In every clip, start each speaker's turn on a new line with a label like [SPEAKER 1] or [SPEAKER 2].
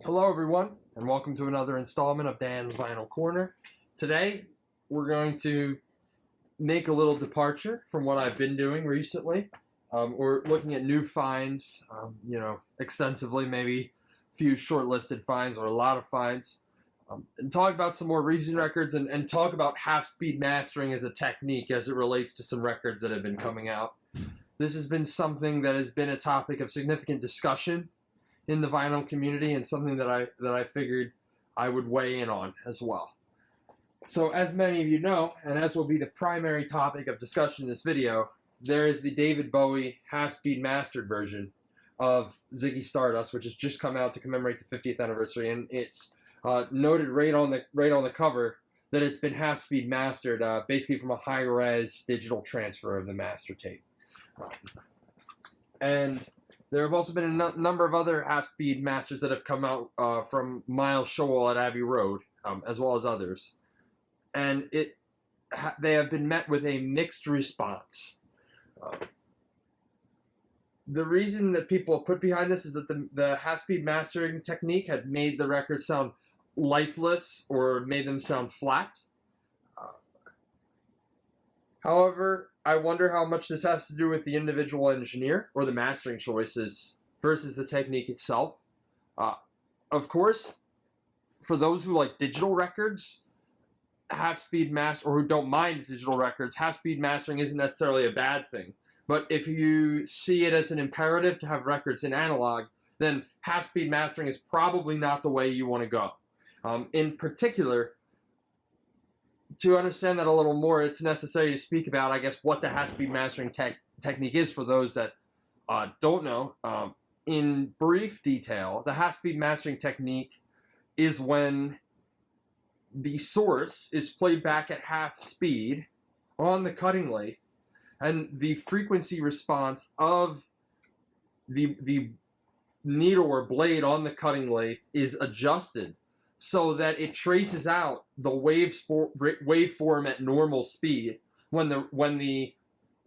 [SPEAKER 1] Hello everyone, and welcome to another installment of Dan's Vinyl Corner. Today, we're going to make a little departure from what I've been doing recently. We're looking at new finds, extensively, maybe a few short-listed finds or a lot of finds, and talk about some more recent records and talk about half-speed mastering as a technique as it relates to some records that have been coming out. This has been something that has been a topic of significant discussion in the vinyl community, and something that I figured I would weigh in on as well. So as many of you know, and as will be the primary topic of discussion in this video, there is the David Bowie half-speed mastered version of Ziggy Stardust, which has just come out to commemorate the 50th anniversary, and it's noted right on the cover that it's been half-speed mastered, basically from a high-res digital transfer of the master tape. And there have also been a number of other half-speed masters that have come out from Miles Showell at Abbey Road, as well as others. And they have been met with a mixed response. The reason that people have put behind this is that the half-speed mastering technique had made the record sound lifeless or made them sound flat. However, I wonder how much this has to do with the individual engineer or the mastering choices versus the technique itself. Of course, for those who like digital records, half-speed master, or who don't mind digital records, half-speed mastering isn't necessarily a bad thing. But if you see it as an imperative to have records in analog, then half-speed mastering is probably not the way you want to go. In particular, to understand that a little more, it's necessary to speak about, I guess, what the half-speed mastering technique is for those that don't know. In brief detail, the half-speed mastering technique is when the source is played back at half speed on the cutting lathe, and the frequency response of the needle or blade on the cutting lathe is adjusted so that it traces out the waveform at normal speed when the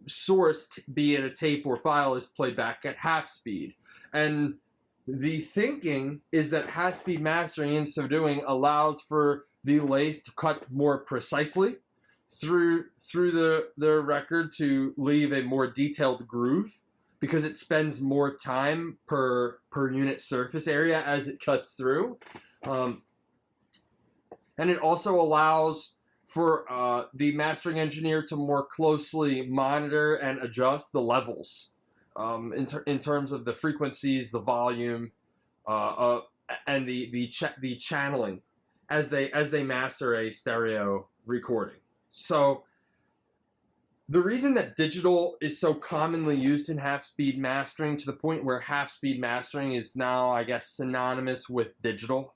[SPEAKER 1] source, be it a tape or file, is played back at half speed. And the thinking is that half-speed mastering, in so doing, allows for the lathe to cut more precisely through the record to leave a more detailed groove, because it spends more time per unit surface area as it cuts through. And it also allows for the mastering engineer to more closely monitor and adjust the levels in terms of the frequencies, the volume, and the channeling as they master a stereo recording. So the reason that digital is so commonly used in half-speed mastering, to the point where half-speed mastering is now, I guess, synonymous with digital,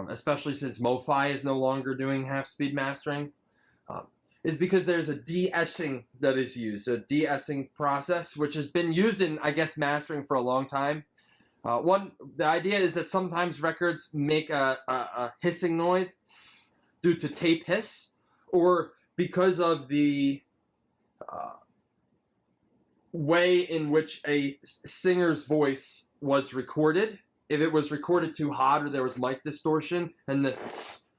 [SPEAKER 1] especially since MoFi is no longer doing half-speed mastering, is because there's a de-essing that is used, a de-essing process, which has been used in, I guess, mastering for a long time. The idea is that sometimes records make a hissing noise due to tape hiss, or because of the way in which a singer's voice was recorded. If it was recorded too hot or there was mic distortion, and the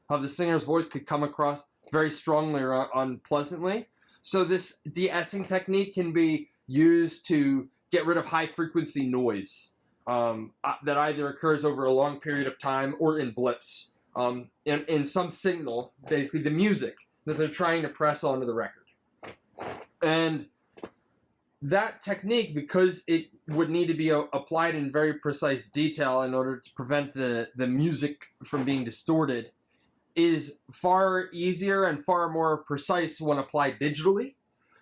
[SPEAKER 1] of the singer's voice could come across very strongly or unpleasantly. So this de-essing technique can be used to get rid of high-frequency noise that either occurs over a long period of time or in blips, in some signal, basically the music that they're trying to press onto the record. And that technique, because it would need to be applied in very precise detail in order to prevent the music from being distorted, is far easier and far more precise when applied digitally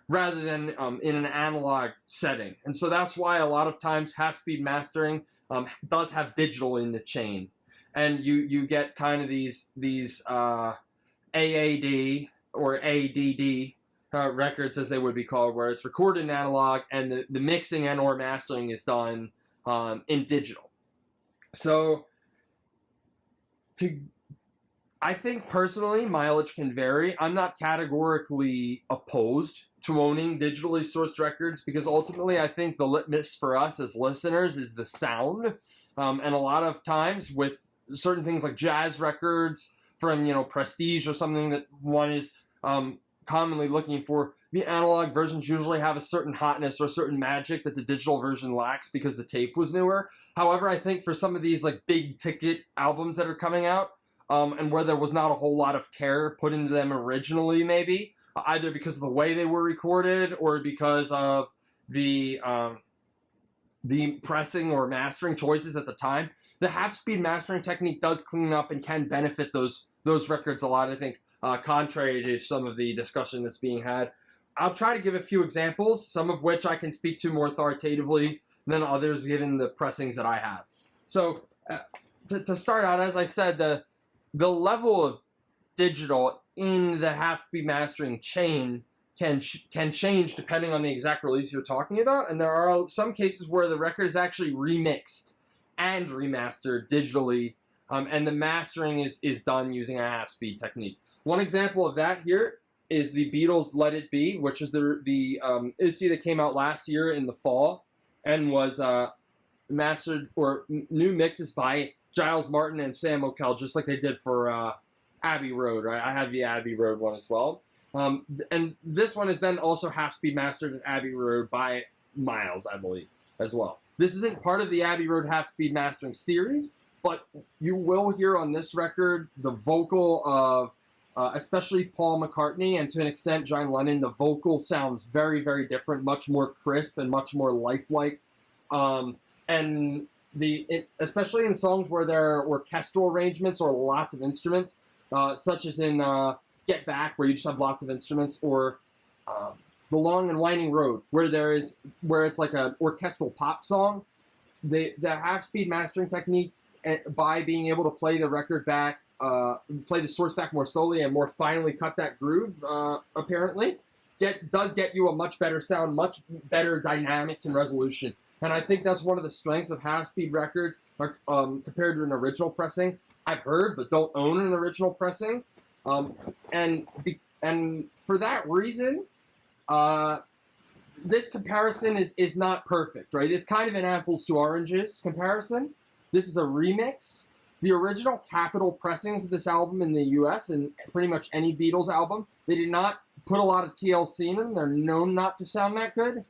[SPEAKER 1] rather than in an analog setting. And so that's why a lot of times half-speed mastering does have digital in the chain. And you get kind of these AAD or ADD records, as they would be called, where it's recorded in analog and the mixing and or mastering is done in digital. So I think personally mileage can vary. I'm not categorically opposed to owning digitally sourced records, because ultimately I think the litmus for us as listeners is the sound. And a lot of times with certain things like jazz records from, Prestige or something that one is commonly looking for. The analog versions usually have a certain hotness or a certain magic that the digital version lacks because the tape was newer. However, I think for some of these like big ticket albums that are coming out, and where there was not a whole lot of care put into them originally, maybe either because of the way they were recorded or because of the pressing or mastering choices at the time, the half-speed mastering technique does clean up and can benefit those records a lot, I think, contrary to some of the discussion that's being had. I'll try to give a few examples, some of which I can speak to more authoritatively than others given the pressings that I have. So to start out, as I said, the level of digital in the half-speed mastering chain can change depending on the exact release you're talking about, and there are some cases where the record is actually remixed and remastered digitally, and the mastering is done using a half-speed technique. One example of that here is the Beatles Let It Be, which was the issue that came out last year in the fall, and was mastered or new mixes by Giles Martin and Sam O'Kell, just like they did for Abbey Road, right? I have the Abbey Road one as well. And this one is then also half-speed mastered in Abbey Road by Miles, I believe, as well. This isn't part of the Abbey Road half-speed mastering series, but you will hear on this record the vocal of especially Paul McCartney and to an extent John Lennon. The vocal sounds very, very different, much more crisp and much more lifelike. And especially in songs where there are orchestral arrangements or lots of instruments, such as in Get Back, where you just have lots of instruments, or The Long and Winding Road, where it's like an orchestral pop song. The half-speed mastering technique, by being able to play the record back, play the source back more slowly and more finely cut that groove, apparently, does get you a much better sound, much better dynamics and resolution. And I think that's one of the strengths of half-speed records compared to an original pressing. I've heard, but don't own an original pressing. And for that reason, this comparison is not perfect, right? It's kind of an apples to oranges comparison. This is a remix. The original Capitol pressings of this album in the US and pretty much any Beatles album, they did not put a lot of TLC in them. They're known not to sound that good.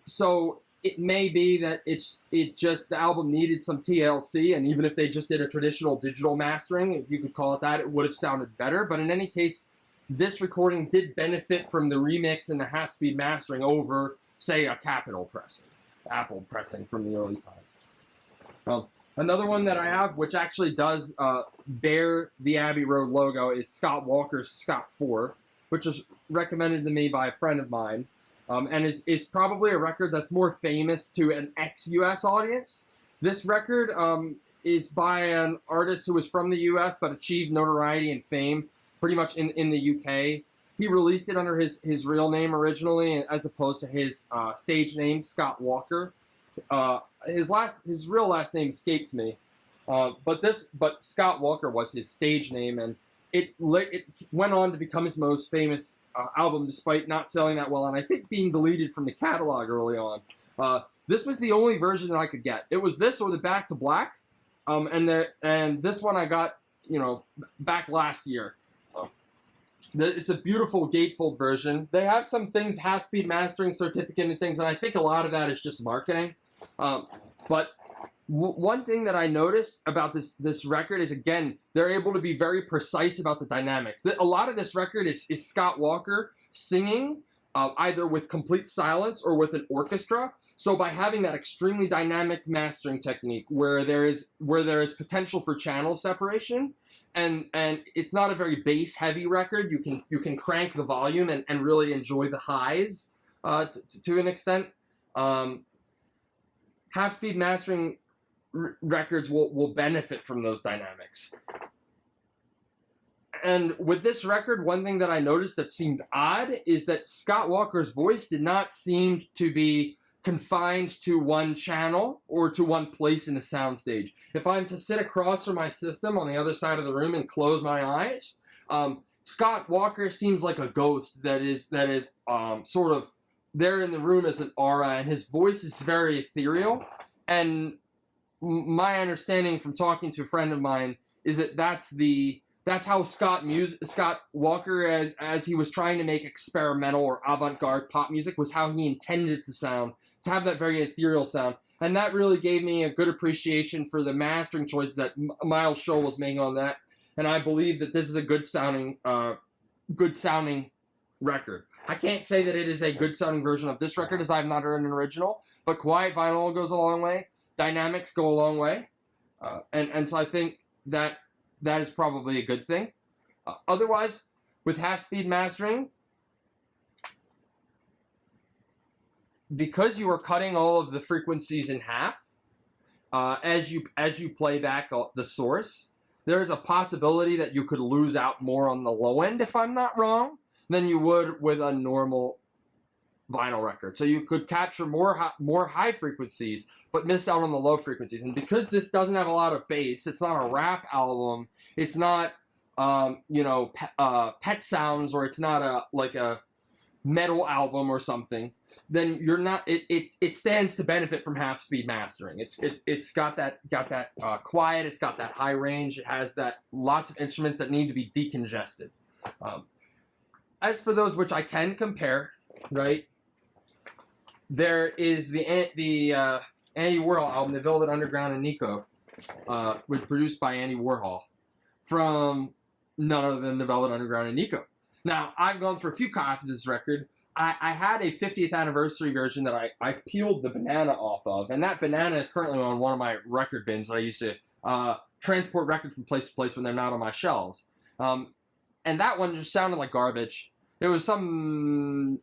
[SPEAKER 1] So it may be that the album needed some TLC, and even if they just did a traditional digital mastering, if you could call it that, it would have sounded better. But in any case, this recording did benefit from the remix and the half-speed mastering over, say, a Capitol pressing, Apple pressing from the early times. Another one that I have, which actually does bear the Abbey Road logo, is Scott Walker's Scott 4, which was recommended to me by a friend of mine. And is probably a record that's more famous to an ex-US audience. This record is by an artist who was from the US but achieved notoriety and fame pretty much in the UK. He released it under his real name originally, as opposed to his stage name, Scott Walker. His real last name escapes me, but Scott Walker was his stage name, and it went on to become his most famous album, despite not selling that well, and I think being deleted from the catalog early on. This was the only version that I could get. It was this or the Back to Black, and this one I got, back last year. It's a beautiful gatefold version. They have some things, half-speed mastering certificate and things, and I think a lot of that is just marketing. But one thing that I noticed about this record is, again, they're able to be very precise about the dynamics. A lot of this record is Scott Walker singing, either with complete silence or with an orchestra. So by having that extremely dynamic mastering technique where there is potential for channel separation, and it's not a very bass heavy record, you can crank the volume and really enjoy the highs to an extent. Half-speed mastering records will benefit from those dynamics. And with this record, one thing that I noticed that seemed odd is that Scott Walker's voice did not seem to be confined to one channel or to one place in the soundstage. If I'm to sit across from my system on the other side of the room and close my eyes, Scott Walker seems like a ghost that is sort of there in the room as an aura, and his voice is very ethereal. And my understanding from talking to a friend of mine is that that's how Scott Walker, as he was trying to make experimental or avant-garde pop music, was how he intended it to sound, to have that very ethereal sound. And that really gave me a good appreciation for the mastering choices that Miles Scholl was making on that. And I believe that this is a good sounding record. I can't say that it is a good sounding version of this record, as I've not heard an original, but quiet vinyl goes a long way. Dynamics go a long way. And so I think that is probably a good thing. Otherwise, with half-speed mastering, because you are cutting all of the frequencies in half, as you play back the source, there is a possibility that you could lose out more on the low end, if I'm not wrong, than you would with a normal vinyl record. So you could capture more high frequencies, but miss out on the low frequencies. And because this doesn't have a lot of bass, it's not a rap album, it's not Pet Sounds, or it's not a metal album or something, then you're not. It stands to benefit from half-speed mastering. It's got that quiet. It's got that high range. It has that lots of instruments that need to be decongested. As for those which I can compare, right? There is the Andy Warhol album, The Velvet Underground and Nico, was produced by Andy Warhol, from none other than The Velvet Underground and Nico. Now, I've gone through a few copies of this record. I had a 50th anniversary version that I peeled the banana off of, and that banana is currently on one of my record bins that I used to transport records from place to place when they're not on my shelves. And that one just sounded like garbage. It was some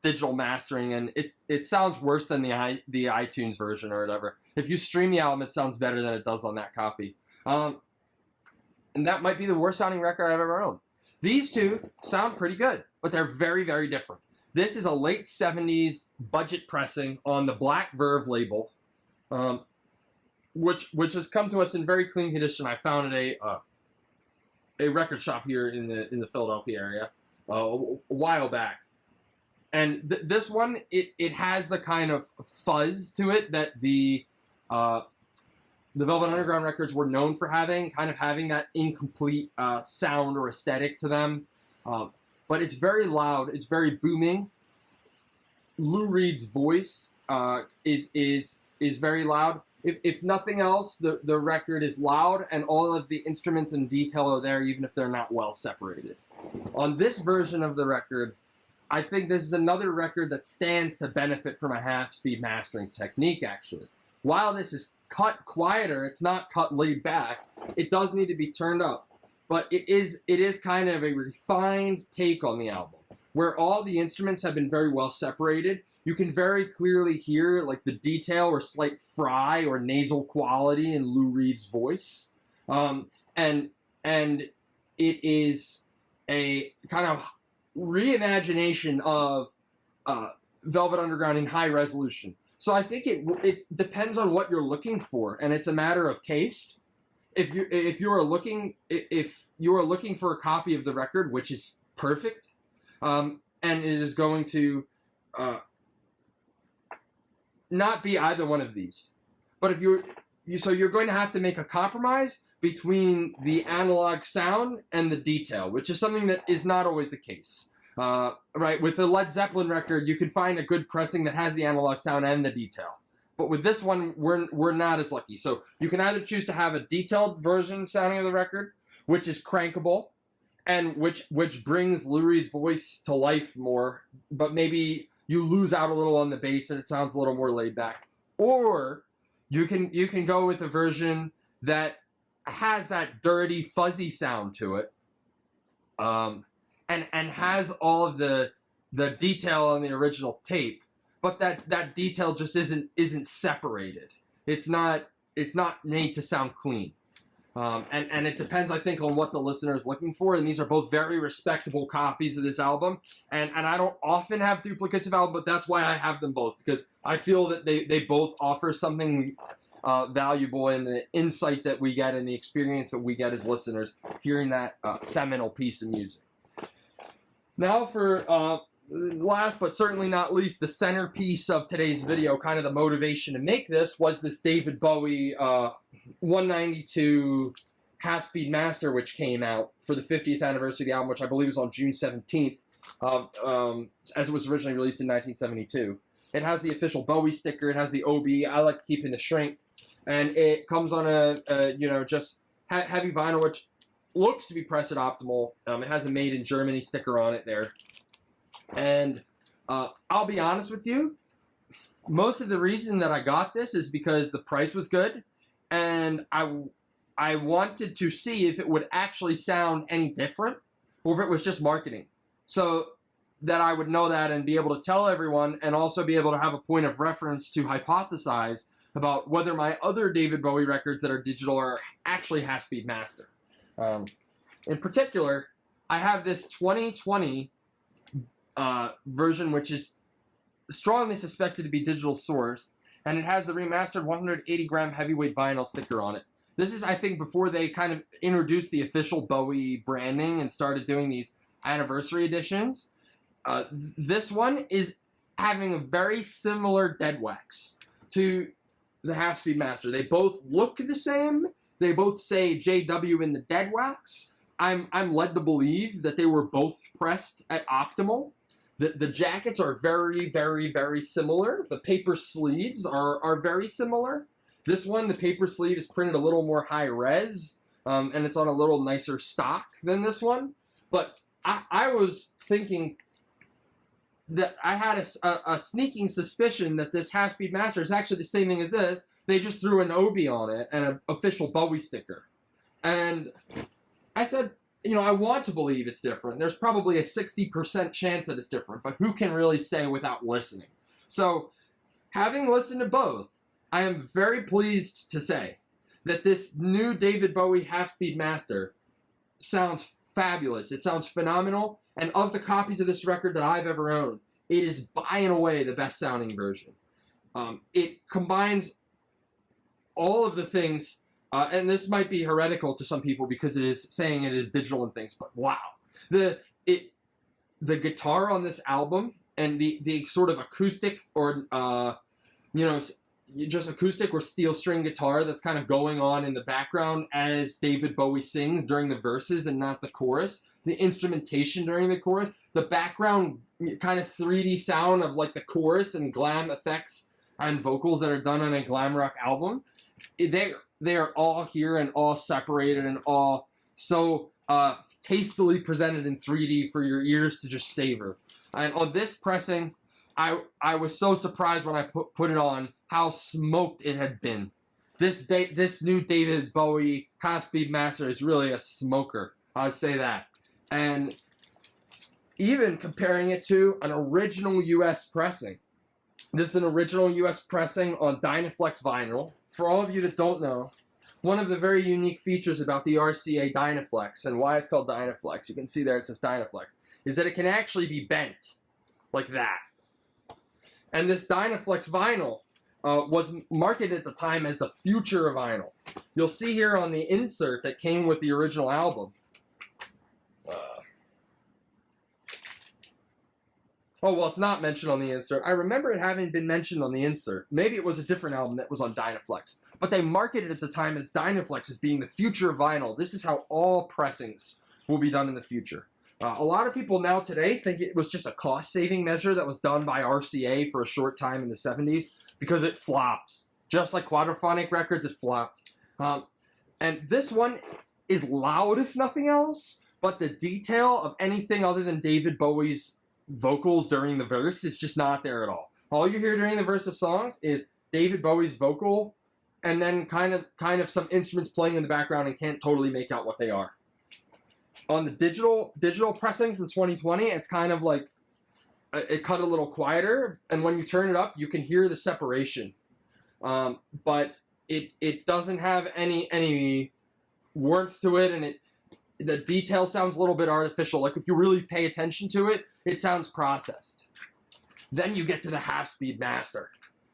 [SPEAKER 1] digital mastering, and it sounds worse than the iTunes version or whatever. If you stream the album, it sounds better than it does on that copy. And that might be the worst sounding record I've ever owned. These two sound pretty good, but they're very, very different. This is a late 70s budget pressing on the Black Verve label, which has come to us in very clean condition. I found it a record shop here in the Philadelphia area a while back. And this one, it has the kind of fuzz to it that the Velvet Underground records were known for having, kind of having that incomplete sound or aesthetic to them. But it's very loud. It's very booming. Lou Reed's voice is very loud. If nothing else, the record is loud, and all of the instruments and detail are there, even if they're not well separated. On this version of the record, I think this is another record that stands to benefit from a half-speed mastering technique, actually. While this is cut quieter, it's not cut laid back, it does need to be turned up. But it is kind of a refined take on the album, where all the instruments have been very well separated. You can very clearly hear like the detail or slight fry or nasal quality in Lou Reed's voice. And it is a kind of reimagination of Velvet Underground in high resolution. So I think it depends on what you're looking for, and it's a matter of taste. If you are looking for a copy of the record, which is perfect, and it is going to not be either one of these, but if you're going to have to make a compromise between the analog sound and the detail, which is something that is not always the case. Right, with the Led Zeppelin record, you can find a good pressing that has the analog sound and the detail. But with this one, we're not as lucky. So you can either choose to have a detailed version sounding of the record, which is crankable, and which brings Lou Reed's voice to life more, but maybe you lose out a little on the bass and it sounds a little more laid back. Or you can go with a version that has that dirty, fuzzy sound to it. And has all of the detail on the original tape, but that detail just isn't separated. It's not made to sound clean. And it depends, I think, on what the listener is looking for. And these are both very respectable copies of this album. And I don't often have duplicates of album, but that's why I have them both, because I feel that they both offer something valuable in the insight that we get and the experience that we get as listeners hearing that seminal piece of music. Now for last but certainly not least, the centerpiece of today's video, kind of the motivation to make this, was this David Bowie 192 half-speed master, which came out for the 50th anniversary of the album, which I believe was on June 17th, as it was originally released in 1972. It has the official Bowie sticker. It has the OB. I like to keep in the shrink. And it comes on a just heavy vinyl, which looks to be pressed at optimal. It has a made in Germany sticker on it there. And I'll be honest with you, most of the reason that I got this is because the price was good, and I wanted to see if it would actually sound any different, or if it was just marketing. So that I would know that and be able to tell everyone, and also be able to have a point of reference to hypothesize about whether my other David Bowie records that are digital are actually half-speed master. In particular, I have this 2020 version, which is strongly suspected to be digital source, and it has the remastered 180-gram heavyweight vinyl sticker on it. This is, I think, before they kind of introduced the official Bowie branding and started doing these anniversary editions. This one is having a very similar dead wax to the half-speed master. They both look the same. They both say JW in the dead wax. I'm led to believe that they were both pressed at optimal. The jackets are very, very, very similar. The paper sleeves are very similar. This one, the paper sleeve is printed a little more high res, and it's on a little nicer stock than this one. But I was thinking that I had a sneaking suspicion that this half-speed master is actually the same thing as this. They just threw an OB on it and an official Bowie sticker. And I said, you know, I want to believe it's different. There's probably a 60% chance that it's different, but who can really say without listening? So, having listened to both, I am very pleased to say that this new David Bowie half-speed master sounds fabulous. It sounds phenomenal. And of the copies of this record that I've ever owned, it is by and away the best sounding version. It combines all of the things, and this might be heretical to some people because it is saying it is digital and things, but wow. The guitar on this album and the sort of acoustic or, just acoustic or steel string guitar that's kind of going on in the background as David Bowie sings during the verses and not the chorus. The instrumentation during the chorus, the background kind of 3D sound of like the chorus and glam effects and vocals that are done on a glam rock album. They are all here and all separated and all so tastily presented in 3D for your ears to just savor. And on this pressing, I was so surprised when I put it on how smoked it had been. This new David Bowie half-speed master is really a smoker. I'd say that. And even comparing it to an original U.S. pressing. This is an original U.S. pressing on Dynaflex Vinyl. For all of you that don't know, one of the very unique features about the RCA Dynaflex, and why it's called Dynaflex, you can see there it says Dynaflex, is that it can actually be bent like that. And this Dynaflex Vinyl was marketed at the time as the future of vinyl. You'll see here on the insert that came with the original album. Oh, well, it's not mentioned on the insert. I remember it having been mentioned on the insert. Maybe it was a different album that was on Dynaflex. But they marketed at the time as Dynaflex as being the future of vinyl. This is how all pressings will be done in the future. A lot of people now today think it was just a cost-saving measure that was done by RCA for a short time in the 70s because it flopped. Just like Quadraphonic Records, it flopped. And this one is loud, if nothing else, but the detail of anything other than David Bowie's vocals during the verse is just not there at all. All you hear during the verse of songs is David Bowie's vocal and then kind of some instruments playing in the background and can't totally make out what they are. On the digital pressing from 2020, it's kind of like it cut a little quieter, and when you turn it up, you can hear the separation. But it doesn't have any warmth to it, and the detail sounds a little bit artificial. Like if you really pay attention to it, it sounds processed. Then you get to the half-speed master,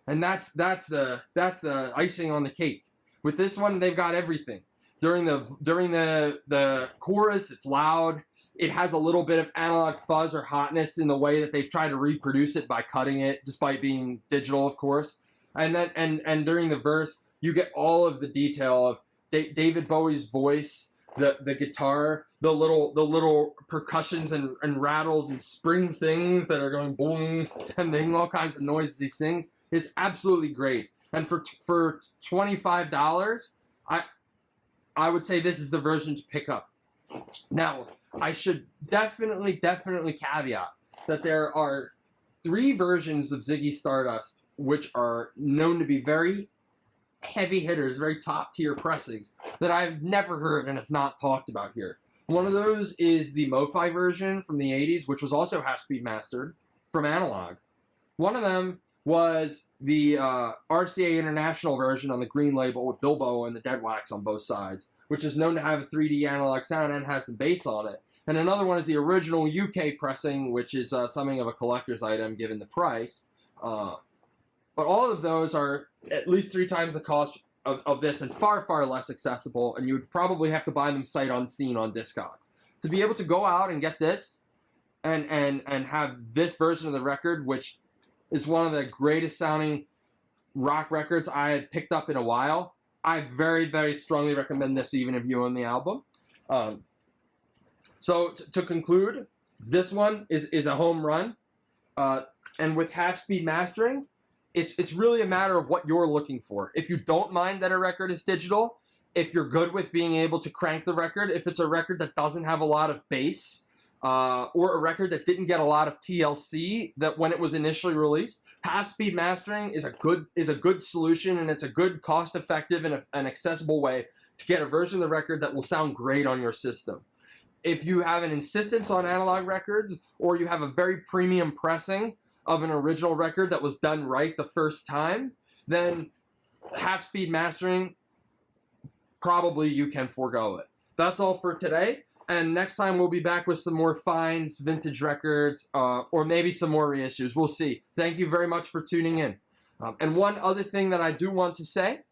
[SPEAKER 1] and that's the icing on the cake. With this one, they've got everything. During the chorus, it's loud. it has a little bit of analog fuzz or hotness in the way that they've tried to reproduce it by cutting it, despite being digital, of course. And then and during the verse, you get all of the detail of David Bowie's voice, the guitar, the little percussions and rattles and spring things that are going boom and making all kinds of noises he sings is absolutely great. And for $25, I would say this is the version to pick up. Now, I should definitely caveat that there are 3 versions of Ziggy Stardust which are known to be very heavy hitters, very top tier pressings that I've never heard and have not talked about here. One of those is the MoFi version from the 80s, which was also half-speed mastered from analog. One of them was the RCA International version on the green label with Bilbo and the Dead Wax on both sides, which is known to have a 3D analog sound and has some bass on it. And another one is the original UK pressing, which is something of a collector's item given the price. But all of those are at least 3 times the cost of this and far less accessible, and you would probably have to buy them sight unseen on Discogs. To be able to go out and get this and have this version of the record, which is one of the greatest sounding rock records I had picked up in a while, I very strongly recommend this even if you own the album. So to conclude, this one is a home run. And with half-speed mastering, it's really a matter of what you're looking for. If you don't mind that a record is digital, if you're good with being able to crank the record, if it's a record that doesn't have a lot of bass, or a record that didn't get a lot of TLC that when it was initially released, half-speed mastering is a good solution, and it's a good, cost-effective and an accessible way to get a version of the record that will sound great on your system. If you have an insistence on analog records, or you have a very premium pressing of an original record that was done right the first time, then half-speed mastering, probably you can forego it. That's all for today, and next time we'll be back with some more finds, vintage records, or maybe some more reissues. We'll see. Thank you very much for tuning in. And one other thing that I do want to say,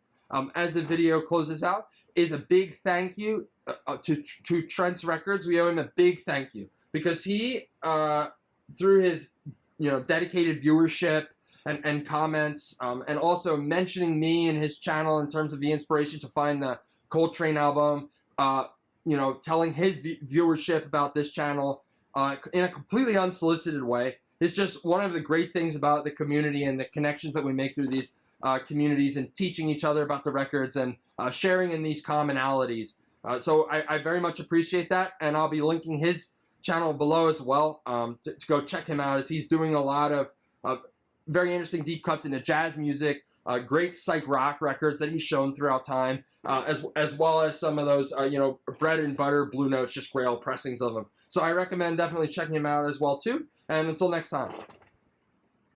[SPEAKER 1] as the video closes out, is a big thank you to Trent's Records. We owe him a big thank you, because he, through his dedicated viewership and comments, and also mentioning me and his channel in terms of the inspiration to find the Coltrane album, telling his viewership about this channel in a completely unsolicited way is just one of the great things about the community and the connections that we make through these communities and teaching each other about the records and sharing in these commonalities. So I very much appreciate that, and I'll be linking his channel below as well to go check him out, as he's doing a lot of very interesting deep cuts into jazz music, great psych rock records that he's shown throughout time, as well as some of those bread and butter Blue Notes, just grail pressings of them. So I recommend definitely checking him out as well too, and until next time.